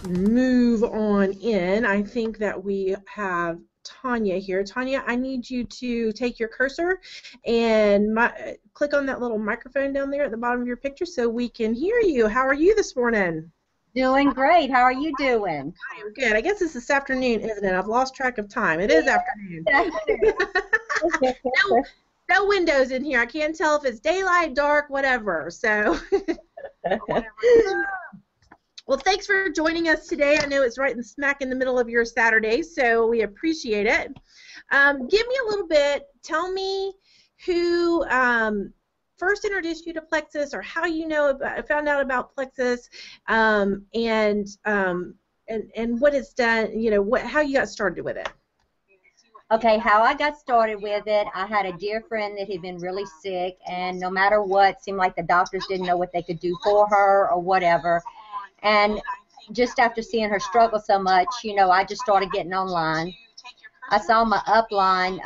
move on in. I think that we have Tanya here. Tanya, I need you to take your cursor and click on that little microphone down there at the bottom of your picture so we can hear you. How are you this morning? Doing great. How are you doing? I am good. I guess it's this afternoon, isn't it? I've lost track of time. It is afternoon. No windows in here. I can't tell if it's daylight, dark, whatever. So, well, thanks for joining us today. I know it's right smack in the middle of your Saturday, so we appreciate it. Give me a little bit. Tell me who first introduced you to Plexus, or how you found out about Plexus, and what it's done. You know, how you got started with it. Okay, how I got started with it, I had a dear friend that had been really sick, and no matter what, seemed like the doctors didn't know what they could do for her or whatever. And just after seeing her struggle so much, you know, I just started getting online. I saw my upline,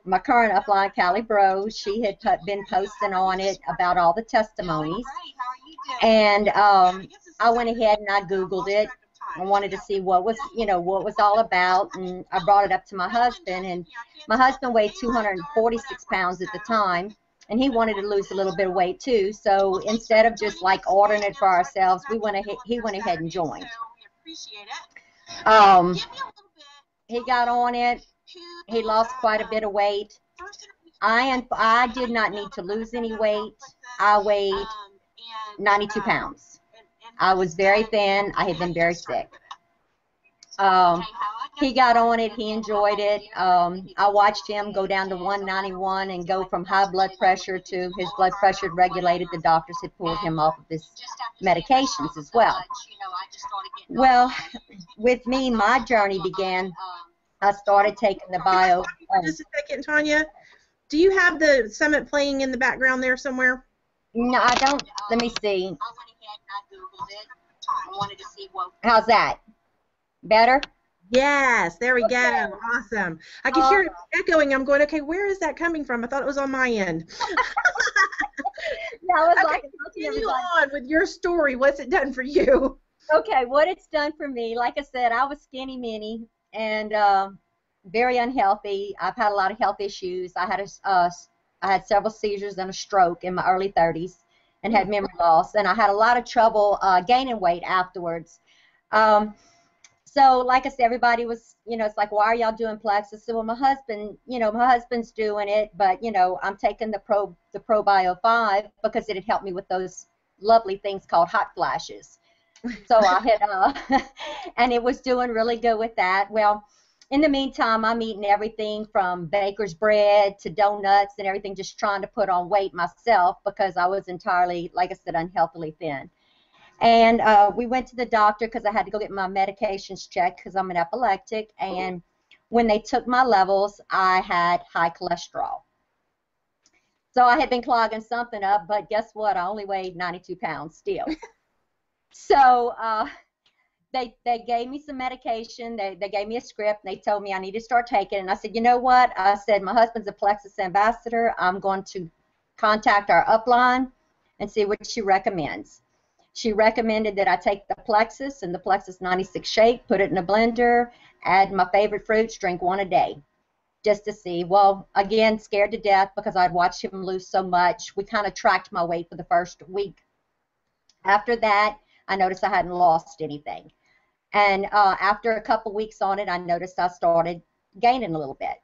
my current upline, Callie Bro. She had been posting on it about all the testimonies. And I went ahead and I Googled it. I wanted to see what was all about, and I brought it up to my husband, and my husband weighed 246 pounds at the time, and he wanted to lose a little bit of weight too. So instead of just like ordering it for ourselves, he went ahead and joined. He got on it. He lost quite a bit of weight. I did not need to lose any weight. I weighed 92 pounds. I was very thin. I had been very sick. He got on it. He enjoyed it. I watched him go down to 191 and go from high blood pressure to his blood pressure regulated. The doctors had pulled him off of his medications as well. Well, with me, my journey began. I started taking the bio. Just a second, Tanya. Do you have the summit playing in the background there somewhere? No, I don't. Let me see. How's that? Better? Yes, there we go. Awesome. I can hear it echoing. I'm going, okay, where is that coming from? I thought it was on my end. Yeah, I was like, continue on with your story. What's it done for you? Okay, what it's done for me, like I said, I was skinny mini and very unhealthy. I've had a lot of health issues. I had several seizures and a stroke in my early 30s and had memory loss, and I had a lot of trouble gaining weight afterwards. So like I said, everybody was, it's like, why are y'all doing Plexus? So, well, my husband's doing it, but, I'm taking the Pro Bio 5 because it had helped me with those lovely things called hot flashes. So I had, and it was doing really good with that. Well, in the meantime, I'm eating everything from baker's bread to donuts and everything, just trying to put on weight myself because I was entirely, like I said, unhealthily thin. And we went to the doctor because I had to go get my medications checked because I'm an epileptic. And when they took my levels, I had high cholesterol. So I had been clogging something up, but guess what? I only weighed 92 pounds still. So they gave me some medication. They gave me a script. And they told me I needed to start taking it. And I said, you know what? I said, my husband's a Plexus ambassador. I'm going to contact our upline and see what she recommends. She recommended that I take the Plexus and the Plexus 96 shake, put it in a blender, add my favorite fruits, drink one a day, just to see. Well, again, scared to death because I'd watched him lose so much. We kind of tracked my weight for the first week. After that, I noticed I hadn't lost anything. And after a couple weeks on it, I noticed I started gaining a little bit.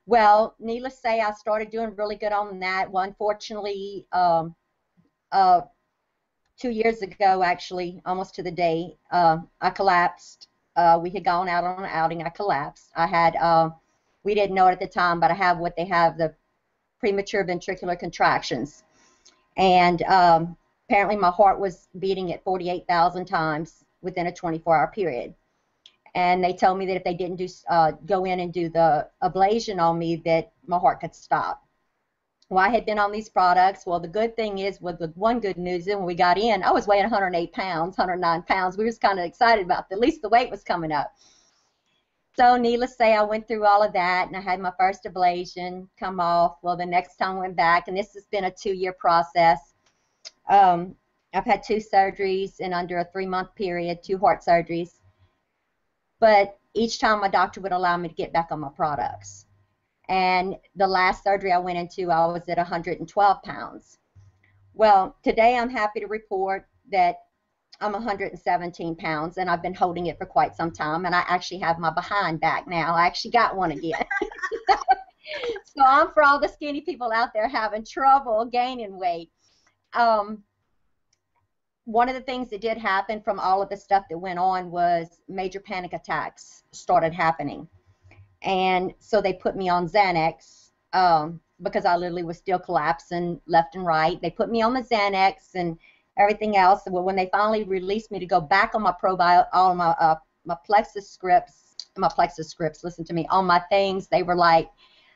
Well, needless to say, I started doing really good on that. Well, unfortunately, 2 years ago, actually, almost to the day, I collapsed. We had gone out on an outing. I collapsed. I had, we didn't know it at the time, but I have what they have, the premature ventricular contractions. And apparently my heart was beating at 48,000 times within a 24-hour period. And they told me that if they didn't go in and do the ablation on me, that my heart could stop. Well, I had been on these products. Well, the good thing is, the one good news is when we got in, I was weighing 108 pounds, 109 pounds. We were just kind of excited about at least the weight was coming up. So needless to say, I went through all of that, and I had my first ablation come off. Well, the next time I went back, and this has been a 2-year process, I've had 2 surgeries in under a 3-month period, 2 heart surgeries. But each time my doctor would allow me to get back on my products. And the last surgery I went into, I was at 112 pounds. Well, today I'm happy to report that I'm 117 pounds, and I've been holding it for quite some time, and I actually have my behind back now. I actually got one again. So I'm for all the skinny people out there having trouble gaining weight. One of the things that did happen from all of the stuff that went on was major panic attacks started happening. And so they put me on Xanax because I literally was still collapsing left and right. They put me on the Xanax and everything else. Well, when they finally released me to go back on my probiotic, all my Plexus scripts, listen to me, on my things, they were like,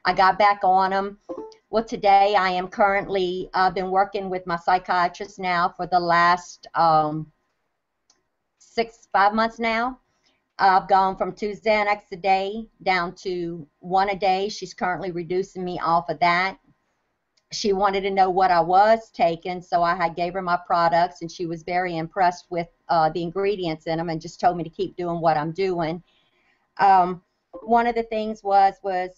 I got back on them. Well, today I am currently, been working with my psychiatrist now for the last 5 months now. I've gone from 2 Xanax a day down to 1 a day. She's currently reducing me off of that. She wanted to know what I was taking, so I gave her my products, and she was very impressed with the ingredients in them and just told me to keep doing what I'm doing. One of the things was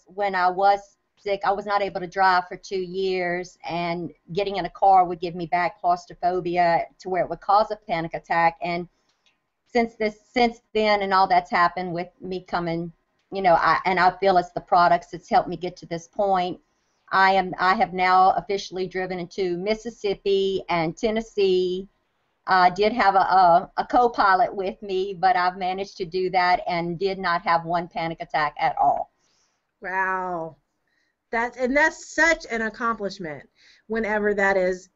when I was sick, I was not able to drive for 2 years, and getting in a car would give me back claustrophobia to where it would cause a panic attack. And since then and all that's happened with me coming, I feel it's the products that's helped me get to this point. I have now officially driven into Mississippi and Tennessee. I did have a co-pilot with me, but I've managed to do that and did not have one panic attack at all. Wow. That's such an accomplishment whenever that is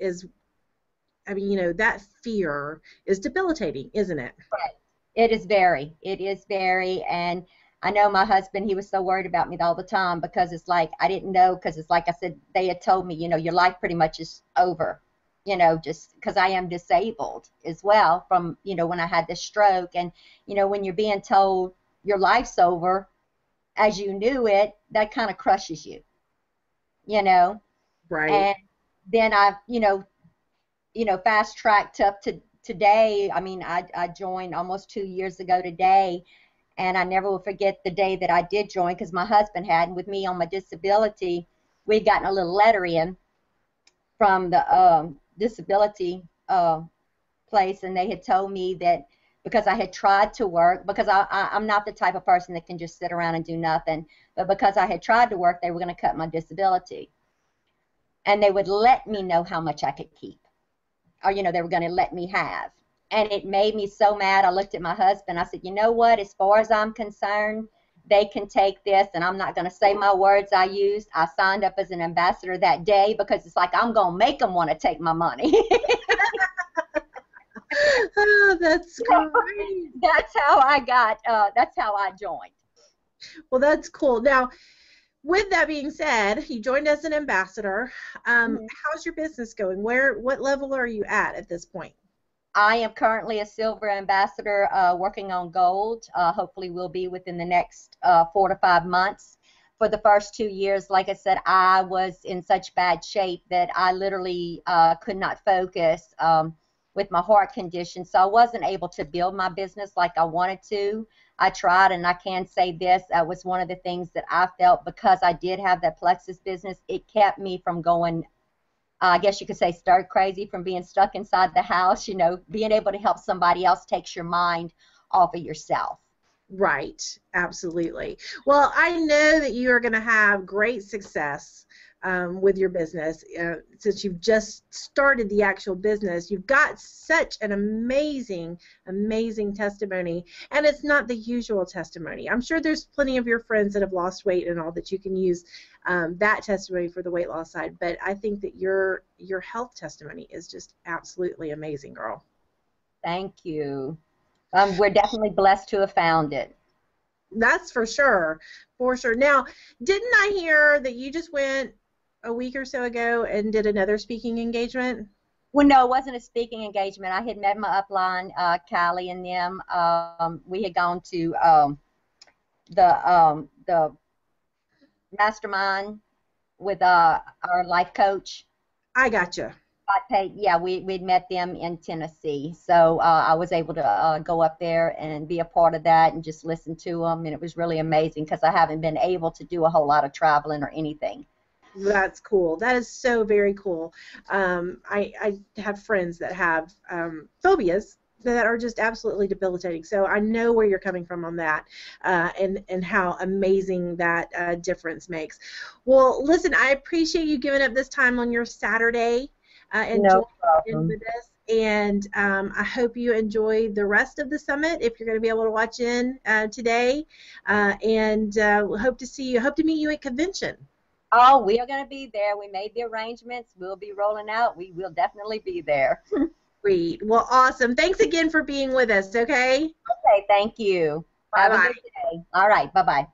I mean, that fear is debilitating, isn't it? Right. It is very, and I know my husband, he was so worried about me all the time because it's like, I didn't know, because it's like I said, they had told me, your life pretty much is over, just because I am disabled as well from, when I had this stroke. And, when you're being told your life's over as you knew it, that kind of crushes you, Right. And then I've, fast tracked up to today. I mean, I joined almost 2 years ago today. And I never will forget the day that I did join, because my husband had, and with me on my disability, we'd gotten a little letter in from the disability place, and they had told me that because I had tried to work, because I'm not the type of person that can just sit around and do nothing, but because I had tried to work, they were going to cut my disability. And they would let me know how much I could keep, or, they were going to let me have. And it made me so mad. I looked at my husband. I said, you know what? As far as I'm concerned, they can take this, and I'm not going to say my words I used. I signed up as an ambassador that day because it's like, I'm going to make them want to take my money. Oh, that's great. That's how I got, that's how I joined. Well, that's cool. Now, with that being said, you joined as an ambassador. How's your business going? What level are you at this point? I am currently a silver ambassador, working on gold. Hopefully we'll be within the next 4 to 5 months. For the first 2 years, like I said, I was in such bad shape that I literally could not focus with my heart condition. So I wasn't able to build my business like I wanted to. I tried, and I can say this, that was one of the things that I felt, because I did have that Plexus business, it kept me from going, I guess you could say, stir crazy, from being stuck inside the house. Being able to help somebody else takes your mind off of yourself. Right, absolutely. Well, I know that you are going to have great success with your business. Since you've just started the actual business, you've got such an amazing, amazing testimony, and it's not the usual testimony. I'm sure there's plenty of your friends that have lost weight and all that you can use that testimony for the weight loss side, but I think that your health testimony is just absolutely amazing, girl. Thank you. We're definitely blessed to have found it. That's for sure, for sure. Now, didn't I hear that you just went a week or so ago and did another speaking engagement? Well, no, it wasn't a speaking engagement. I had met my upline, Callie, and them. We had gone to the mastermind with our life coach. I gotcha. got paid. Yeah, we'd met them in Tennessee, so I was able to go up there and be a part of that and just listen to them, and it was really amazing because I haven't been able to do a whole lot of traveling or anything. That's cool. That is so very cool. I have friends that have phobias that are just absolutely debilitating. So I know where you're coming from on that, and how amazing that difference makes. Well, listen, I appreciate you giving up this time on your Saturday and No joining in problem. with us. And I hope you enjoy the rest of the summit if you're going to be able to watch in today. And hope to see you. Hope to meet you at convention. Oh, we are going to be there. We made the arrangements. We'll be rolling out. We will definitely be there. Great. Well, awesome. Thanks again for being with us, okay? Okay, thank you. Have a Bye-bye. good day. All right, bye-bye.